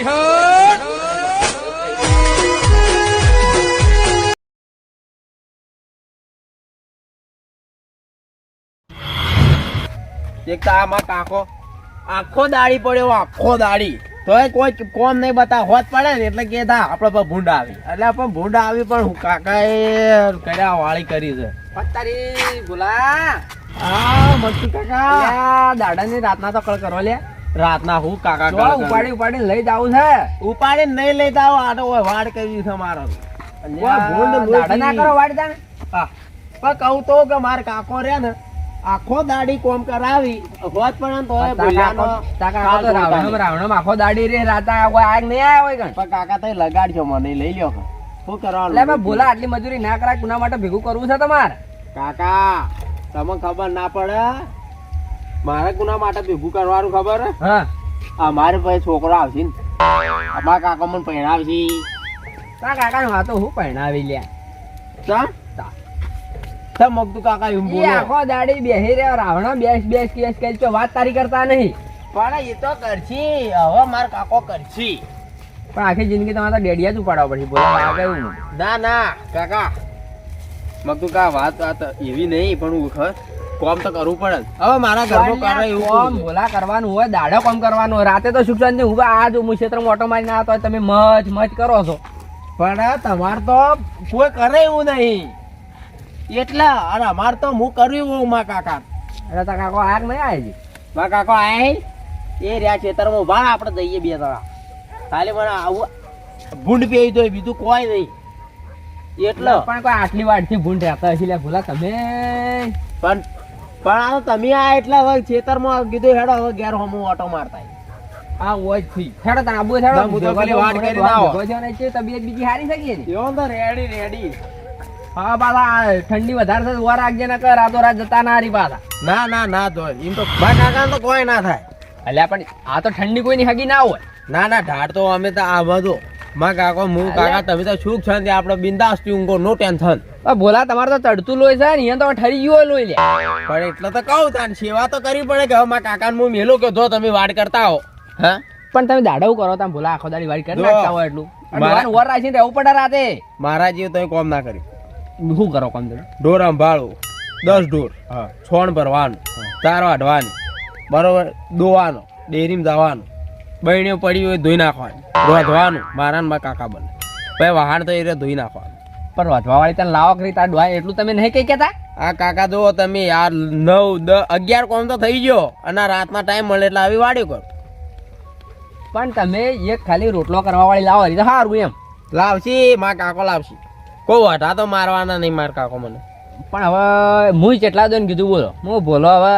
એક તો આમાં કાકો આખો દાડી પડ્યો, આખો દાડી તોય કોઈ કોમ નહીં બતા હોત પડે ને એટલે કે આપડે પર ભૂંડ આવી, એટલે પણ ભૂંડ આવી પણ હું કાકા એ કર્યા વાળી કરી છે. તારી બોલા હા મસ્તી કાકા દાડાની રાતના તો કળ કરો લે. રાતના હું કાકા ઉપાડી લઈ જાવું છે. ઉપાડીને નહીં લઈ જાવ, આટો વાડ કરી છે મારો. દાડા ના કરો વાડ જાને. હા પણ કહું તો કે મારે કાકો રે ને આખો દાડી કોમ કરાવી હોત પણ તો રાવણ આખો દાડી રે રાતા કોઈ આગ નહીં આવ્યા હોય કણ. પણ કાકા તો લગાડજો મને લઈ લ્યો. શું કરવાનું? એટલે ભૂલા આટલી મજૂરી ના કરાય, કુના માટે ભેગું કરવું છે તમારે? કાકા તમને ખબર ના પડે મારે કુના માટે ભેગું કરવાનું ખબર? હા અમારે ભાઈ છોકરો આવશે ને, અમારા કાકા મને પહેરાવશે. તા કાકા નું તો હું પહેણાવી લ્યા. મગતું કાકા એમ બોલો આખો દાડી બેહી રહ્યો રાવણ બેસ કેસ કે વાત તારી કરતા નહીં. પણ એ તો કરશી, હવે માર કાકો કરશી. પણ આખી જિંદગી તમારે ડેડિયા જ ઉપાડવા પડશે. બોલા ના ના કાકા મગતું કા વાત એવી નહીં, પણ હું કોમ તો કરવું પડે. હવે મારા ઘરનો કરે એવું કોમ બોલા કરવાનું હોય, દાડો કોમ કરવાનું હોય. રાતે તો સુખ શાંતિ હું આ જો હું ક્ષેત્રમાં ઓટો મારી ના આવતો હોય તમે મચ કરો છો. પણ તમારે તો કોઈ કરે એવું નહીં એટલે. અને અમારે તો હું કર્યું મા કાકા. અરે તા કાકો આગ નહીં આવે છે. મા કાકો આય એ રહ્યા ખેતરમાં ઉભા, આપણે જઈએ બે જણા. ખાલી મને આવું ભૂંડ પી દો, બીજું કોઈ નહીં. એટલે પણ કોઈ આટલી વાટથી ભૂંડ રહેતા હશે ભૂલા તમે. પણ આ તમે આ એટલે હવે ખેતરમાં કીધું હેડો હવે ઘેર હમ ઓટો મારતા. હા હોય થી હેડો તને આબુ હેડો વાત કરી નાઓ. તબિયત બીજી સારી છે કે એવો તો રેડી. હા બાલા ઠંડી વધારે છે વાર રાખજે ના કર, રાતો રાત જતા ના હારી પાછા. ના તો એમ તો મા કાકા તો કોઈ ના થાય. અલ્યા પણ આ તો ઠંડી કોઈની હગી ના હોય. ના ઢાળ તો અમે તો આ બધો મા કાકો હું કાકા તમે તો સુખ શાંતિ આપણે બિંદાસથી ઊંઘો, નો ટેન્શન. બોલા તમારે તો ચડતું લોહી છે ને, અહીંયા તો ઠરી ગયો લોહી લે. પણ એટલે તો કહું તાન સેવા તો કરવી પડે કે હવે મા કાકાને હું મેલો કે જો તમે વાડ કરતા હો. હા પણ તમે દાડવું કરો તમે બોલા આખો દાડી વાડી કરી નાખતા હોય એટલું વર રાખીને રહેવું પડે રાતે. મારા જેવું તો કોમ ના કરી. શું કરો કોમ તમે? ઢોર સંભાળવું, 10 ઢોર, છોણ ભરવાનું, ચારો વાઢવાની, બરોબર, દોવાનો, ડેરીમાં જવાનું, બહેણીઓ પડી હોય ધોઈ નાખવાનું, રોધવાનું, મારા મા કાકા બને ભાઈ વાહન તો એ ધોઈ નાખવાનું. પણ રોધવા વાળી તને લાવો કરી તાર ડોહા એટલું તમે નહીં કઈ કેતા? આ કાકા જુઓ તમે યાર 9, 10, 11 કોમ તો થઈ ગયો અને રાતના ટાઈમ મળે એટલે આવી વાડ્યું કરો. પણ તમે એક ખાલી રોટલો કરવા વાળી લાવો તો સારું એમ. લાવશી મા કાકો લાવશી, કોઈ વઢા તો મારવાના નહીં માર કાકો મને. પણ હવે હું જેટલા દો ને કીધું બોલો હું બોલો હવે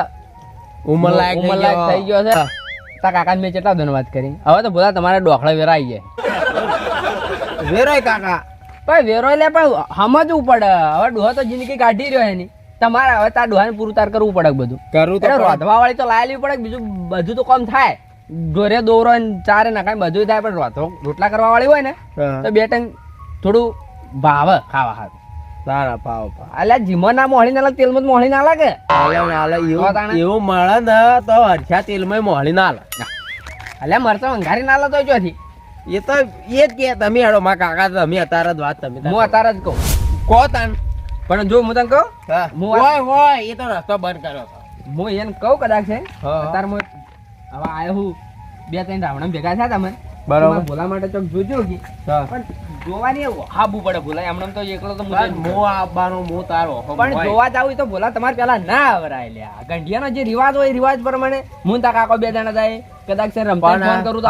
ઉંમર લાયક થઈ ગયો છે. તા કાકા મેં કેટલા દો વાત કરી, હવે તો બોલા તમારે ડોખડા વેરા આવી જાય. વેરોય કાકા પણ વેરો લે પણ સમજવું પડે. હવે ડોહો તો જિંદગી કાઢી રહ્યો એની, તમારે હવે તાર ડોહાને પૂરું તાર કરવું પડે. બધું કરવું તો રોધવા વાળી તો લાયેલી પડે, બીજું બધું તો કમ થાય. ઢોરે દોરો ચારે નાખાય બધું થાય, પણ રોટલા કરવા વાળી હોય ને તો બે ટાઈમ થોડું ભાવે ખાવા હાથ. સારા ભાવ અલ્યા જીમો ના મોહળી ના તેલ માં મોહળી ના લાગે. એવું મળે ને તો હરખા તેલ માં મોહળી ના લાગે. અલ્યા મરચા અંગારી ના લાતો ચોથી. એ તો એ જ કે તમે હેડો મા કાકા તમે અત્યારે જ વાત તમે હું અત્યારે જ કહું કહો તાન. પણ જો હું તને કહું હોય એ તો રસ્તો બંધ કર્યો હું એને કહું કદાચ છે અત્યારે હું હવે આવ્યો હું 2-3 રાવણ ભેગા થયા તમે બરાબર ભોલા માટે ચોક જોજો કે પણ જોવાની હાબુ પડે. ભોલા એમણે તો એકલો તો મો આવવાનો મો તારો પણ જોવા જાવ તો ભોલા તમારે પેલા ના આવરાય લ્યા. ગંઢિયાનો જે રિવાજ હોય રિવાજ પ્રમાણે હું તા કાકો 2 જણા જાય કદાચ છે રમતા ફોન કરું તો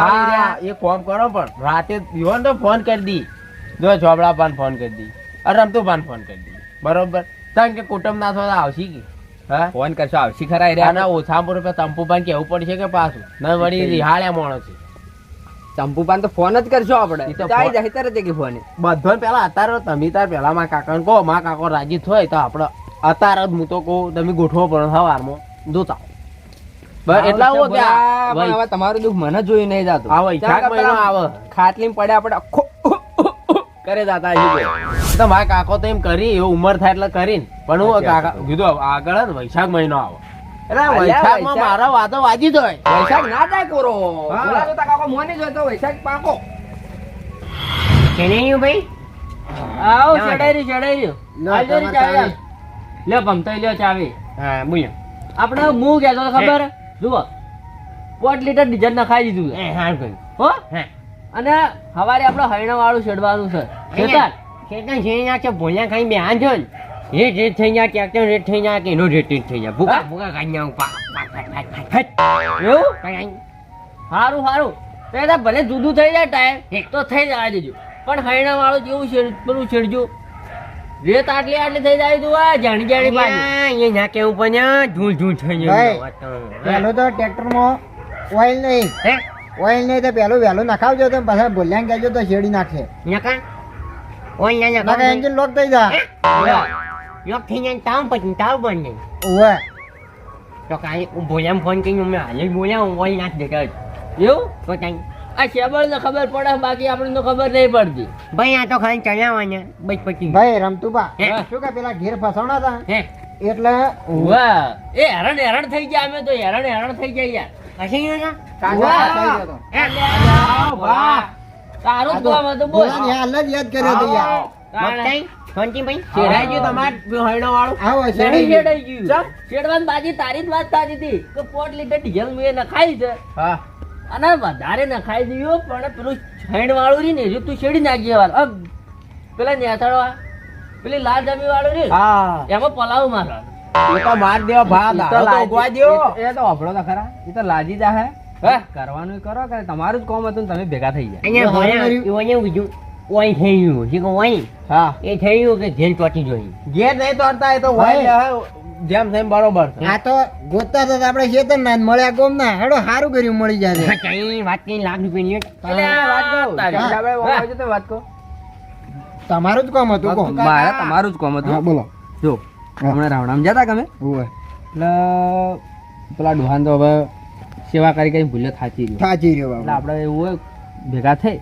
એ ફોન કરો પણ રાતે યોન તો ફોન કરી દી, જો ચોબડા પાન ફોન કરી દી, અરે રમતું પાન ફોન કરી દી, બરોબર. કારણ કે કુટુંબ ના થતા આવશી કે હા ફોન કરશો આવશી ખરા રહ્યા. ઓછા રૂપિયા ચંપુપાન કેવું પડશે કે પાછું ના વળી રિહાળ્યા માણસ છે. ચંપુપાન તો ફોન જ કરશો આપણે ફોન બધો પેલા અત્યારે તમે તાર પેલા મા કાકા કહો, મા કાકો રાજી થાય તો આપડે અત્યારે જ હું તો કહું તમે ગોઠવો પડે સવારમાં જોતા. એટલા હવે તમારું દુઃખ મને જોઈ નહીં જતું. આવે ખાટલી પડે આપડે આખો કરે જતા તો મારા કાકો તો એમ કરી એવું ઉંમર થાય એટલે કરીને. પણ હું કાકા કીધું આગળ વૈશાખ મહિનો આવે એટલે વૈશાખમાં મારા વાતો વાજી જ હોય. વૈશાખ ના જાય કોરો હા. બોલા તો કાકો મોની જોઈ તો વૈશાખ પાકો કેનેયું ભાઈ આવો ના, ચડાઈ રહ્યું લો, આવજો રી તમારે ચાવી લ્યો ભમતાઈ લ્યો ચાવી હા બોલો આપણે હું કહેતો તો ખબર જુઓ 5 લીટર ડીઝલ નખાઈ દીધું છે. એ હાર કર્યું હો હા અને હવારે આપણે હૈણા વાળું છેડવાનું છે ખેતર ખેતર છે ના કે ભોળિયા ખાઈ બે હાથ જો ને રેટ થઈ જાય ટ્રેક્ટર રેટ થઈ જાય કે એનો રેટ થઈ જાય ભૂકા હા? ભૂકા કાઢી નાખું પાક એવું કઈ સારું સારું તો એ તો ભલે જુદું થઈ જાય ટાયર તો થઈ જવા દેજો પણ હૈણા વાળું જેવું પેલું છેડજો રેત આટલી આટલી થઈ જાય તું આ જાણી જાણી પાછી એ ના કેવું પણ ધૂળ ધૂળ થઈ ભાઈ, જાય પહેલું તો ટ્રેક્ટરમાં ઓઇલ નહીં હે ઓઇલ નહીં તો પહેલું વહેલું નખાવજો તો પાછા ભૂલ્યાને કહેજો તો શેડી નાખશે નકા ઓય ના નકા એન્જિન લોક થઈ જાય લોક થઈ જાય તાવ પછી તાવ બન જાય ઓવે તો કાંઈ હું ભોળિયામાં ફોન કરીને મેં હાલે જ બોલ્યા હું ઓય નાખ દેતા એવું તો કાંઈ આ શેબળ ને ખબર પડે બાકી આપણને તો ખબર નહીં પડતી ભાઈ આ તો ખાલી ચલાવવાના બસ પછી ભાઈ રમતુબા હે? શું કે પેલા ઘેર ફસાણા હતા હે એટલે વાહ એ હેરાન થઈ ગયા અમે તો હેરાન થઈ ગયા યાર હસી ગયો ના કાકા ફસાઈ ગયો હતો. વાહ તારું આ તો આમાં તો બોલ ભોલાની હાલ જ યાદ કર્યો હતો યાર મગતાઈ શાંતિભાઈ છેડાઈ ગયું તમારે હૈણા વાળું. આવો નહીં શેડી છેડાઈ ગયું છેડવાની બાજી તારી જ વાત સાચી હતી કે 5 લીટર ડીઝલ મેં નખાઈ છે હા અને વધારે નખાઈ દીધું પણ પેલું છેડ વાળું રી ને જો તું છેડી નાખી વાર પેલા નેથાળવા પેલી લાલ જમી વાળું રી હા એમાં પલાવ મારવા એ તો માર દેવા ભા દાડો તો ઉગવા દ્યો. એ તો અભળો તો ખરા એ તો લાજી જા હે કરવાનું કરો કે તમારું જ કામ હતું ને તમે ભેગા થઈ જાય અહીંયા ભોળિયા એવું બીજું ઓય થઈ ગયું શી કહું ઓય હા એ થઈ ગયું કે જેલ ચોટી જોઈ ઘેર નહીં તોડતા એ તો ભાઈ. હોય જેમ તેમ બરોબર છે. આ તો ગોતતા હતા તો આપણે શેતર ના મળ્યા ગોમ ના હેડો સારું કર્યું મળી જાય કઈ વાત કઈ લાખ રૂપિયાની એટલે આ વાત કહું તારી. આપણે વાવાજો તો વાત કહું તમારું જ કામ હતું કોમ મારે તમારું જ કામ હા હતું બોલો જો હમણાં રાવણામ જતા તમે ઓવે એટલે પેલા ડોહાન તો હવે સેવા કરી કરી ભૂલ્યો થાચી રહ્યો સાચી રહ્યો એટલે બાબા આપણે એવું હોય ભેગા થઈ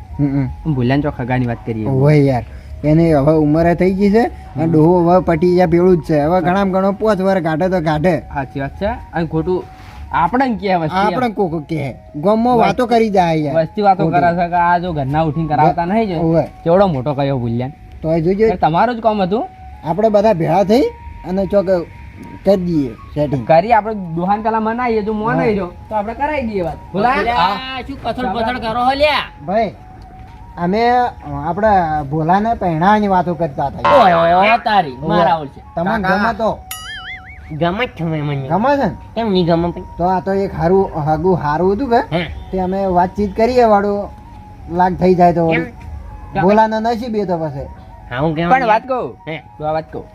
ભૂલ્યાને ચોક ખગાની વાત કરીએ ઓવે યાર એને હવે ઉંમરે થઈ ગઈ છે અને ડોહો હવે પટી જાય પેલું જ છે હવે ઘણા ઘણો 5 વાર કાઢે તો કાઢે સાચી વાત છે અને ખોટું આપણે ને કે વસ્તી આપણે કોક કે ગોમમાં વાતો કરી જાય યાર વસ્તી વાતો કરે છે કે આ જો ઘરના ઉઠીને કરાવતા નહીં જો ઓવે કેવડો મોટો કયો ભૂલ્યાન તો એ જોજો તમારું જ કામ હતું આપણે બધા ભેળા થઈ અને ચોક કરી દઈએ સેટિંગ કરી આપણે દુહાન પેલા મનાઈએ જો મોન આવી જો તો આપણે કરાવી દઈએ વાત શું કથળ પથળ કરો હો લ્યા ભાઈ અમે આપણે ભોલાને પહેણાવાની વાતો કરતા હતા ઓય ઓય ઓય તારી મારા ઓળ છે તમને કાકા. ગમે તો ગમે જ તમે મને ગમે છે ને કેમ નહીં ગમે પણ તો આ તો એક હારું હગું હારું હતું કે હે તે અમે વાતચીત કરીએ વાળું લાગ થઈ જાય તો કેમ વળી. ભોલાના નસીબ એ તો પછી હા હું કેમ પણ વાત કહું હે તો આ વાત કહું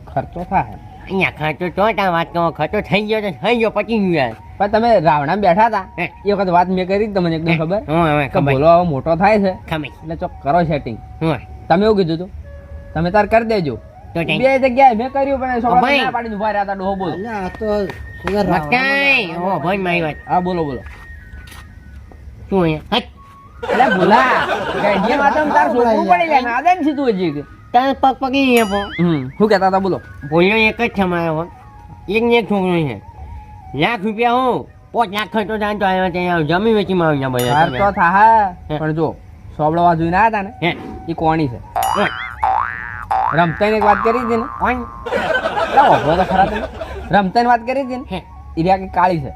ખર્ચો થાય અહીંયા ખર્ચો તો ત્યાં વાત કરો ખર્ચો થઈ ગયો તો થઈ ગયો પતી ગયું યાર પણ તમે રાવણા બેઠા હતા હે. એ વખત વાત મેં કરી હતી તમને એકદમ ખબર હું હવે કે ખબર બોલો હવે મોટો થાય છે ખમી એટલે ચોક કરો સેટિંગ હું તમે એવું કીધું તું તમે તાર કરી દેજો તો બે ટેન્શન જગ્યાએ મેં કર્યું પણ ઓ સોળા ભાઈ. ના પાડીને ઉભા રહ્યા હતા ડોહો બોલો અલ્યા, આ તો સુગર રાવણાનો મકાઈ ઓ ભાઈ મારી વાત હા બોલો બોલો શું અહીંયા હટ એટલે બોલા ગાંઠિયા માતા તાર સોચવું પડે યાર નાદાન છે તું હજી કે. તાર પગ પગી અહીંયા પો શું કહેતા હતા બોલો બોલ્યો એક જ છે મારો હો. એક ને એક છોકરો છે લાખ રૂપિયા હું 5 લાખ ખર્ચો થાય તો આવ્યો ત્યાં જમીન વેચી માં આવ્યા હાર તો બધા થા પણ જો સોબળવા જોઈને આવ્યા હતા ને હે એ કોણી છે રમતાઈને એક વાત કરી હતી ને કોણ ના ઓભળો તો ખરા તમે રમતાઈને વાત કરી હતી ને હે એ રહ્યા કે કાળી છે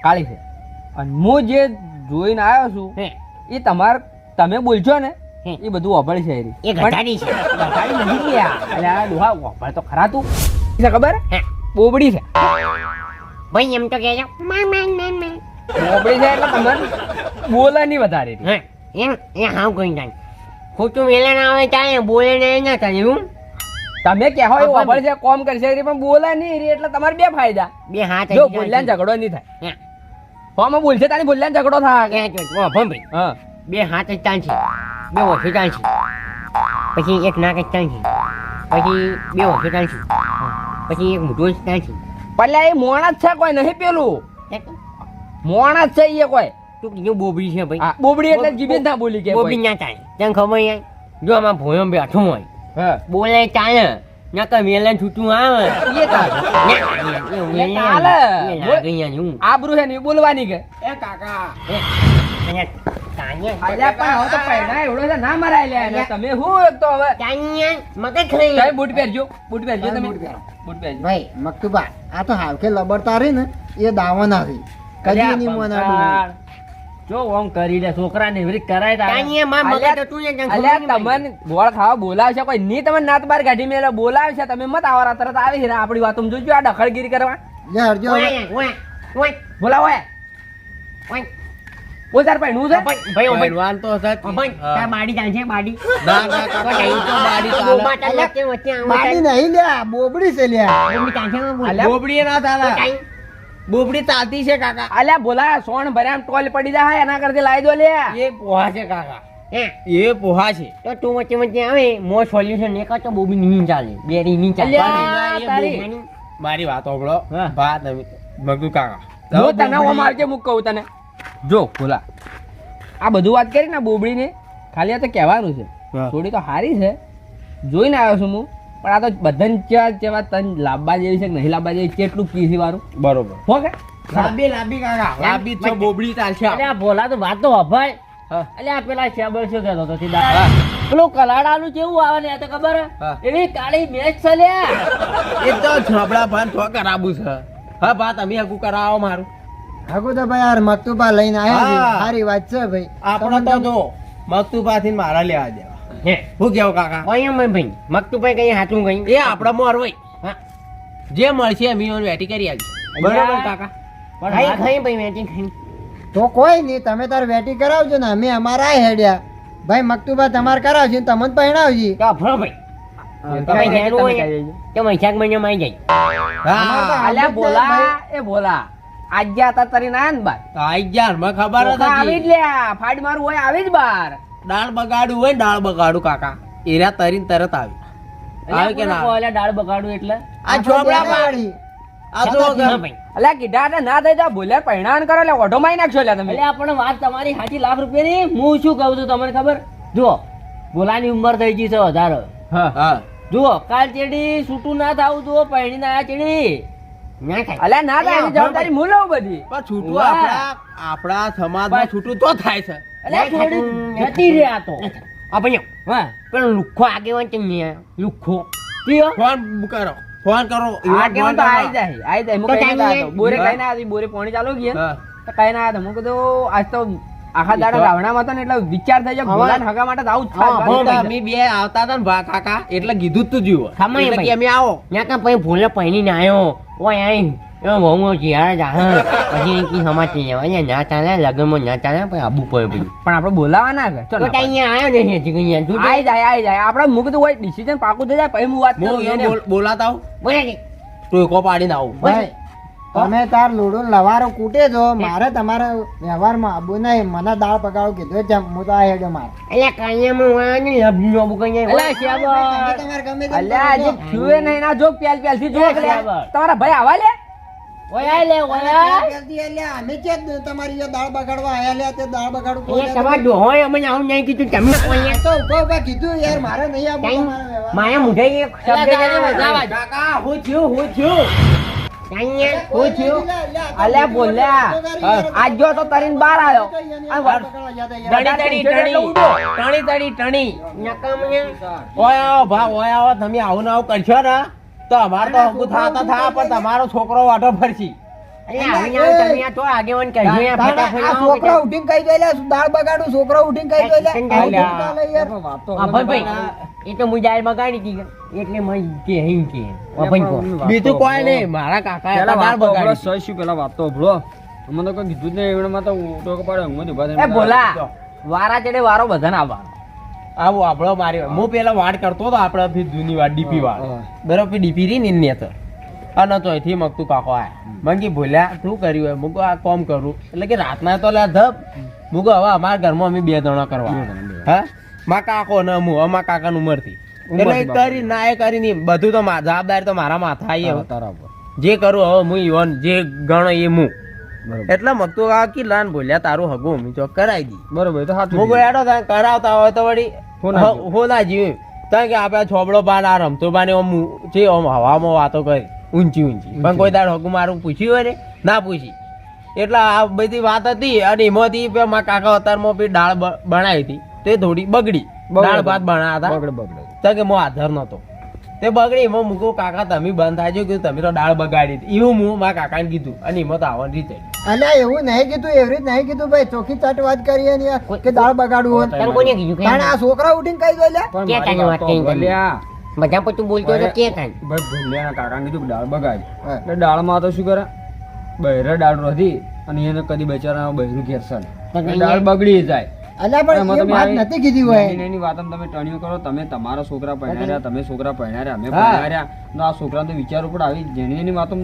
કાળી છે અને હું જે જોઈને આવ્યો છું હે એ તમે બોલશો ને હે. એ બધું ઓભળ છે એરી. એ પણ ઘટાડી છે ઘટાડી નથી લ્યા. અલ્યા આ ડોહા ઓભળ તો ખરા તું છે ખબર હે બોબડી છે ભાઈ એમ તો કહેજો બોબડી છે એટલે તમને બોલે નહીં વધારે હે એમ એ હાવ કોઈ જાય ખોટું વેલા ના આવે ચાલે બોલે ને ના ચાલે એવું તમે કહેવો એ ઓભળ છે કોમ કરશે એરી પણ બોલે નહીં એરી એટલે તમારે બે ફાયદા બે હાથ જો બોલ્યા ઝઘડો નહીં થાય હે ફોમાં બોલશે તારી બોલ્યા ઝઘડો થાય કે જો ઓ ભંભરી હા બે હાથ જ ચાલશે બે ઓછું ચાલશે પછી એક નાક જ ચાલશે પછી બે ઓછું ચાલશે પછી એક મોટું જ ચાલશે પલ્યા એ મોણા જ છે કોઈ નહીં પેલું મોણા જ છે એ કોઈ તું કીધું બોબડી છે ભાઈ આ બોબડી એટલે જીભે જ ના બોલી કે બોબડી ના ચાલે તને ખબર યાર જો આમાં ભોયો બેઠું હોય હા બોલે ચાલે નકર મેલન છૂટું આવે એ ચાલે. એ ચાલે. લાગે યાર હું આબરૂ છે ને એ બોલવાની કે એ કાકા અલ્યા પણ હવે તો પૈણા એવડો છે ના મરાય લ્યા એને. તમે હું એક તો હવે તમે બૂટ પહેરજો તમે બૂટ પહેરજો. ભાઈ મકતુબા આ તો હાવકે લબડતા રહી ને એ દાવાના રહી કદી નહીં મોના ડૂબે. જો ઓમ કરી દે છોકરાને એવી કરાય તા અલ્યા તમને ગોળ ખાવા બોલાવશે કોઈ ની તમે નાત બાર કાઢી મેલો બોલાવશે તમે મત આવરા તરત આવી ને આપણી વાતો જોજો આ દખલગીરી કરવા લે હરજો હવે. બોલાવો હે બોલતાર પૈણું છે ભગવાન તો સચ બાડી ચાલશે બાડી ના ના કાકા અહીં તો બારી ચાલે. બાડી નહીં લ્યા બોબડી છે લ્યા. અલ્યા બોબડી ના ચાલે બોબડી ચાલતી છે કાકા. અલ્યા બોલા સોણ ભર્યા ટોલ પડી જાય એના કરતી લાવી દો લે એ પોહા છે કાકા એ પોહા છે. તો તું વચ્ચે વચ્ચે આવે મો સોલ્યુશન એક તો બોબી નહીં ચાલે બેરી નહીં ચાલે અલ્યા, તારી. મારી વાત સાંભળો હા. વાત મગદુ કાકા જો તને ઓમ આવજે મુક કહું તને જો બોલા આ બધું વાત કરી ને બોબડી ને ખાલી આ તો કહેવાનું છે હા. થોડી તો હારી છે જોઈને આવ્યો છું હું પણ આ તો બધાને જેવા તન લાંબા જેવી છે કે નહીં લાંબા જેવી કેટલું કીસી વાળું બરોબર હો કે લાંબી કાકા લાંબી જ છે બોબડી ચાલશે. અરે આ ભોલા તો વાત તો હભાય હા. એટલે આ પેલા શેબર શું કહેતો હતો સીધા પેલું કલાડાનું કેવું આવે ને આ તો ખબર હે? હા. એવી કાળી મેચ છે લ્યા એ તો છબડા ભાન છો કરાવું છે. હા બા તમે હકુ કરાવો મારું. હાકુ તો ભાઈ યાર મકતુબા લઈને આવ્યા છે. હા. સારી વાત છે ભાઈ. આપણે તો જો મકતુબાથી મારા લેવા દેવા. હે શું કેવું કાકા? ઓય ભાઈ મકતુભાઈ કઈ હાચું કઈ એ આપણા મોર હોય. હા. જે મળશે એમ ઈવન વેટી કરી આવી. બરોબર કાકા. ખાઈ ખાઈ ભાઈ મેચિંગ ખાઈ તો કોઈ નહીં તમે તાર વેટી કરાવજો ને અમે અમારા હેડ્યા ભાઈ મકતુબા તમારે કરાવજો ને તમને પહેણાવજી. તો ભરો ભાઈ તમે ઘેરું હોય તો વૈશાખ મહિનામાં આવી જાય હા. અલ્યા બોલા એ બોલા આજે હતા તરી ના ને બાર આઈ ગયા મને ખબર જ આવી હતી. જ લ્યા ફાડ મારું હોય આવી જ બાર દાળ બગાડું હોય ને દાળ બગાડું કાકા એરા તરીને તરત આવી. આવે કે ના આવે? એટલે દાળ બગાડું એટલે આ છોકરા વાળી. આ જો હા ભાઈ અલ્યા કીધા ને ના થઈ જા બોલ્યા પહેણાન કરો એટલે ઓઢો મારી નાખશો લ્યા તમે એટલે આપણે વાત તમારી સાચી લાખ રૂપિયાની હું શું કહું છું તમને ખબર જુઓ બોલાની ઉંમર થઈ ગઈ છે વધારે હા જુઓ કાલ ચેડી છૂટું ના થાવું જુઓ પહેણી ના આયા ચેડી ના થાય અલ્યા ના થાય એની જવાબદારી હું લઉં બધી પણ છૂટું વાહ. આપણા સમાજમાં છૂટું તો થાય છે. અલ્યા થોડી જતી રે આ તો આ ભાઈ હા પેલો લુખ્ખો આગેવાન કેમ નહીં આયો? લુખ્ખો કયો ફોન કરો ફોન કરો આ કેવું તો આઈ જાય હું તો કઈ ના ચાલી આવ્યો બોરે જાય. કઈ ના આવી બોરે પાણી ચાલુ ગયા હા. તો કઈ ના આવ્યો હું કીધું આજ તો આખા દાડા રાવણામાં હતો ને એટલે વિચાર થઈ જાય ભોલાને હગા માટે તો આવું જ થાય. હા, તો અમે બે આવતા હતા ને ભા કાકા એટલે કીધું જ તું જીવો ખમાય એટલે કે ભાઈ. અમે આવો ત્યાં કાં પછી ભૂલે પહેરીને આવ્યો ઓય આઈ એમાં બહુ જીહાર જા પછી કી સમાતી જાય અહીંયા ના ચાલે લગ્નમાં ના ચાલે પછી આબુ પડે પછી પણ આપણે બોલાવા ના કે તો ચલો ત્યાં અહીંયા આવ્યો નહીં હજી કઈ અહીંયા. તું આઈ જાય આપણે મુક તો હોય ડિસિઝન પાકું થઈ જાય પછી હું વાત હું કરું એને એને. બોલાતા આવું બોલે છે. ટોયકો પાડીને આવું ભાઈ તમે તાર લોડો લવારો કૂટે છો મારે તમારા વ્યવહારમાં આબુ નહીં મને દાળ પકાડો કીધું છે હું તો આ હેડ્યો મારે. એટલે કાંઈયામાં હોય ને લબનું જોબું કઈ જાય. અલ્યા શ્યાબર. તમે તમારે ગમે તેમ અલ્યા કરો આજે છો. છુએ નહીં ના જોક પ્યાલ પ્યાલ થી જોક લે બરાબર. તમારા ભાઈ આવા લે ઓય આય લે ઓય આય. પહેલથી અલ્યા અમે છે જ તમારી એ દાળ બગાડવા આયા લ્યા તે દાળ બગાડું કોઈ અહીંયા તમારે ડોહોય અમે આવું નહીં કીધું તમે કોઈ આ તો ઉભા ઉભા કીધું યાર મારે નહીં આવું કાંઈ તમારા વ્યવહાર. માયા મુઢે એક શબ્દ અલ્યા, કાકા હું થયું કાંઈ હું થયું અલ્યા બોલ્યા આજ જો તો તરીને બહાર આવ્યો ટણી નકામ ઓય આવો ભા ઓય આવો તમે આવું ને આવું કરશો ને તો અમારે તો હગું થતા થા પણ તમારો છોકરો વાટો ફરશી. તમે આ તો આગેવાન કહી આ છોકરો ઉઠીને કહી દે લ્યા, દાળ બગાડું છોકરો ઉઠીને કહી દે લ્યા. અલ્યા. આવું ચાલે યાર. ભાઈ એ તો હું જાહેર બગાડી હતી એટલે મેં કે હિંગ કે ભાઈ કો બીજું કોઈ નહીં મારા કાકા પેલા દાળ વાતો બગાડી. શું પેલા વાતો ભળો અમને તો કોઈ કીધું જ નહીં એમણે તો ઉઠો પાડે હું એ બોલા વારા ચડે વારો બધાને આવવાનો આવું આપણો મારી હું પેલા વાડ કરતો હતો આપણે ફી જૂની વાડ ડીપી વાડ બરોબર ડીપી રી ને તો અને તો અહીંથી મગતું કાકો આય મંગી ભૂલ્યા શું કર્યું હોય મુકો આ કોમ કરું એટલે કે રાતના તો લે ધપ મુકો હવે અમારા ઘરમાં અમે 2 જણા કરવા હા મા કાકો ને હું અમારા કાકાની ઉંમરથી એટલે કરી ના એ કરી નહીં બધું તો જવાબદારી તો મારા માથા આવી જે કરું હવે હું ઈવન જે ગણો એ હું એટલે મગતું કાકા કી લાન ભૂલ્યા તારું હગું અમે ચોક કરાવી દી બરોબર તો હું ગોયાડો કરાવતા હોય તો વળી હો ના જીવ કારણ કે આપણે છોબડો પાન આ રમતો પાન એમ છે આમ હવામાં વાતો કરી ઊંચી ઊંચી પણ કોઈ દાડ હગું મારું પૂછ્યું હોય ને ના પૂછી એટલે આ બધી વાત હતી અને એમાંથી મારા કાકા અતારમાં પેલી દાળ બનાવી હતી તે થોડી બગડી દાળ ભાત બનાવ્યા હતા કે હું હાજર નતો તે બગડી એમાં મૂકું કાકા તમે બંધ થાય છે કે તમે તો દાળ બગાડી હતી એવું હું મારા કાકાને કીધું અને એમાં તો આવવાની રીતે અલ્યા એવું નહીં કીધું એવી રીત નહીં કીધું ભાઈ ચોખ્ખી ચટ વાત કરીએ ને યાર કે દાળ બગાડવું તને હોય કોને કીધું પણ આ છોકરા ઉઠીને કઈ દો લ્યા કે કાની વાત કરી તમે બધા પર તું બોલતો હતો કે કાન ભાઈ ભૂલ્યાના કાકાને કીધું કે દાળ બગાડી એટલે દાળમાં તો શું કરે બહેરા દાળ રોધી અને એને કદી બચારા બહેરું ઘેરસન દાળ બગડી જાય અલ્યા પણ એ વાત નથી કીધી હોય એની વાત તમે ટણીઓ કરો તમે તમારા છોકરા પહેણાર્યા તમે છોકરા પહેણાર્યા અમે પહેણાર્યા તો આ છોકરા તો વિચાર ઉપર આવી જેની એની વાતો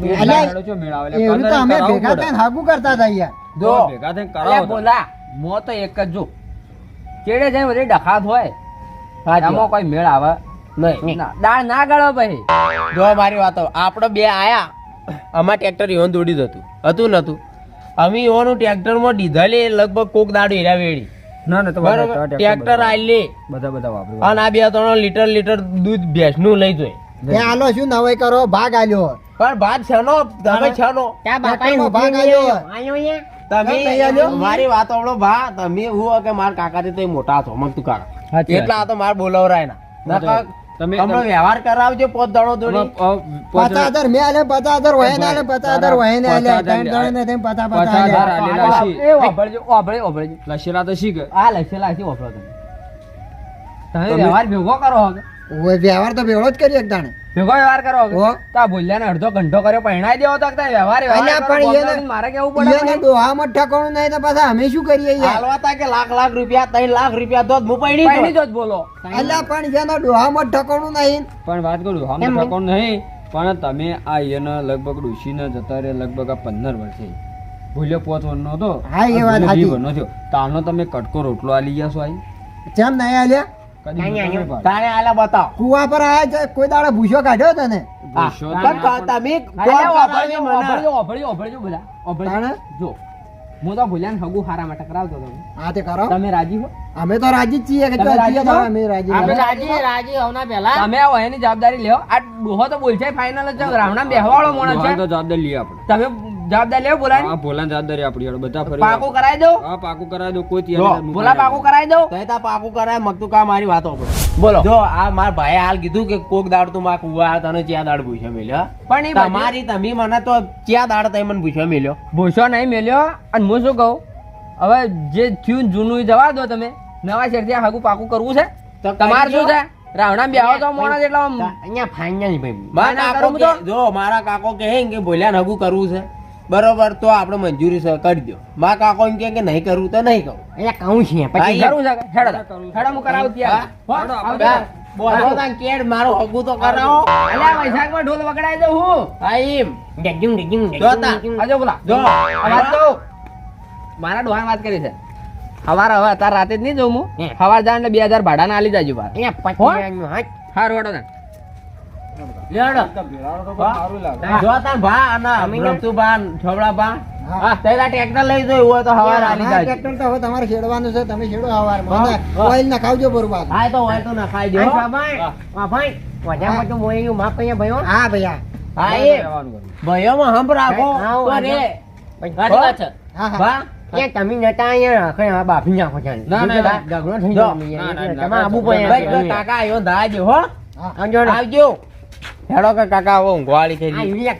એવું તો અમે ભેગા થઈને હાગુ કરતા હતા યાર જો ભેગા થઈને અલ્યા કરાવો બોલા મો તો એક જ જો ચેડે જાય બધી ડખાત હોય આમાં કોઈ મેળ આવે નહીં ના, દાળ ના ગળો ભાઈ જો મારી વાતો આપણે બે આયા અમાર ટ્રેક્ટર ઈવન દોડી જ હતું નતું અમે ઈવોનું ટ્રેક્ટરમાં ડીઝલે લગભગ કોક દાડો હીરા વેડી ના ના તો બરોબર ટ્રેક્ટર આલે બધા વાપરી અને આ 2-3 લીટર દૂધ ભેંસનું લઈ જોઈ એ આલો શું નવાઈ કરો ભાગ આલ્યો પણ ભાત છનો તમે છનો તા બાપાનો ભાગ આલ્યો આયો યા તમે મારી વાત સાંભળો ભા તમે હું કે મારા કાકા તે મોટા છો મગ તું કાકા એટલે આ તો માર બોલાવરાય ના નકર તમે તમે વ્યવહાર કરાવજો 5 દાડો દોડી 50,000 મેં આલે 50,000 વહે ને આલે 50,000 વહે ને આલે 3 દાડે ને તેમ 50,000 આલે એ ઓભળજો લશેલા તો શીખ આ લશેલા છે ઓભળો તમે વ્યવહાર ભેગો કરો હવે ઓય વ્યવહાર તો બેવડો જ કરી એક દાણે ભેગો વ્યવહાર કરો હો. હવે તા ભૂલ્યા ને અડધો ઘંટો કર્યો પહેણાઈ દેવો તો વ્યવહાર અલ્યા પણ વ્યવહાર મારે કેવું પડે એને ડોહામાં ઠકાણું નહીં તો પાછા અમે શું કરીએ યાર હાલવા તા કે લાખ રૂપિયા 3 લાખ રૂપિયા તો હું પૈણી પહેણી જો જ બોલો અલ્યા પણ એનો ડોહામાં ઠકાણું નહીં પણ વાત કરું હમ ઠકોણ નહીં પણ તમે આ એને લગભગ ડુસીને જતા રહે લગભગ આ 15 વર્ષે ભૂલ્યો 5 વર્ષનો હતો હા, એ વાત સાચી. 20 વર્ષનો થયો તારનો તમે કટકો રોટલો આલી ગયા છો આઈ જેમ નહીં આલ્યા કદી અહીંયા, નહીં પાડે. તાણે આલા બતાવ કુવા પર આયા છે કોઈ દાડે ભૂસો કાઢ્યો તને ભૂસો તો પણ તમે કોણ કરાવી મને? ઓભળજો બધા તાણે? જો હું તો ભૂલ્યા હગુ હારા માટે કરાવતો હતો હા તે કરો તમે રાજી હો અમે તો રાજી જ છીએ કે તમે જો રાજી છીએ તો છો? અમે રાજી આપણે છીએ. રાજી આવના પહેલા તમે આવો એની જવાબદારી લેવો આ ડોહો તો બોલ છે ફાઇનલ જ રાવણા બેહવાળો માણસ છે જવાબદારી લઈએ આપણે તમે જવાબદારી લેવો બોલાય હા બોલાની જવાબદારી આપણી હેડો બધા ફરી પાકું કરાવી દો હા પાકું કરાવી દો કોઈ બોલા પાકું કરાવી દો તઈ તા પાકું કરાય મગતું કા મારી વાતો બોલો જો આ માર ભાઈએ હાલ કીધું કે કોક દાડ તું માં કુવા તને ચ્યા દાડ પૂછ્યો મેલ્યો પણ ઈ તમારી તમે મને તો ચ્યા દાડ તઈ મને પૂછ્યો મેલ્યો ભૂસો નહીં મેલ્યો અને હું શું કહું હવે જે થયું જૂનું ઈ જવા દો તમે નવા શેરથી હાગું પાકું કરવું છે તો તમારે શું છે રાવણા બેહો તો મોણા જેટલા અહીંયા ફાઇનલ ભાઈ મારા કાકો કે- જો મારા કાકો કહે કે ભોલ્યા હગું કરવું છે બરોબર તો આપણે મંજૂરી કરી દો મારા કાકો એમ કે નહીં કરવું તો નહીં કહું અહીંયા કહું છું પછી હા, કરવું છે હેડો હેડો હું કરાવું ત્યાં બોલો તાન કેડ મારું હગું તો કરાવો અલ્યા વૈશાખમાં ઢોલ વગડાઈ દઉં હું હા એમ ડગજું ડગજું જોતા. આજો બોલા જો આ વાત તો મારા ડોહાને વાત કરી છે સવારે હવે અત્યારે રાતે જ નહીં જઉં હું હે. સવાર જાય એટલે 2000 ભાડા ના આલી જાજો બાર અહીંયા હો? 25 હાથ હારું હેડો ને જો તાન ભા અને રમતું ભા છોબડા ભા હા તૈલા ટ્રેક્ટર લઈ જઈ હોય તો હવાર આલી હા, જાય ટ્રેક્ટર તો હવે તમારે ખેડવાનું છે તમે ખેડો હવારમાં ઓઇલ ના ખાવજો બરોબર હા તો હોય તો ના ખાઈ દો આ ભાઈ વધારે તો મોયું માપ અહીંયા ભાઈઓ હા ભૈયા હા એ ભાઈઓમાં હંપ રાખો હા, તો રે સાચી વાત છે. હા હા ભા એ તમે નતા અહીંયા કઈ આ બાફી નાખો છે ના, ના. ઝઘડો થઈ જો. જાય ના, ના, તમે આબુ ભાઈ તો પડે કાકા આવ્યો ધાજો હો હા આવજો ને. આવજો હેડો કે કાકા હવે ઊંઘવાળી થઈ આ યુરિયા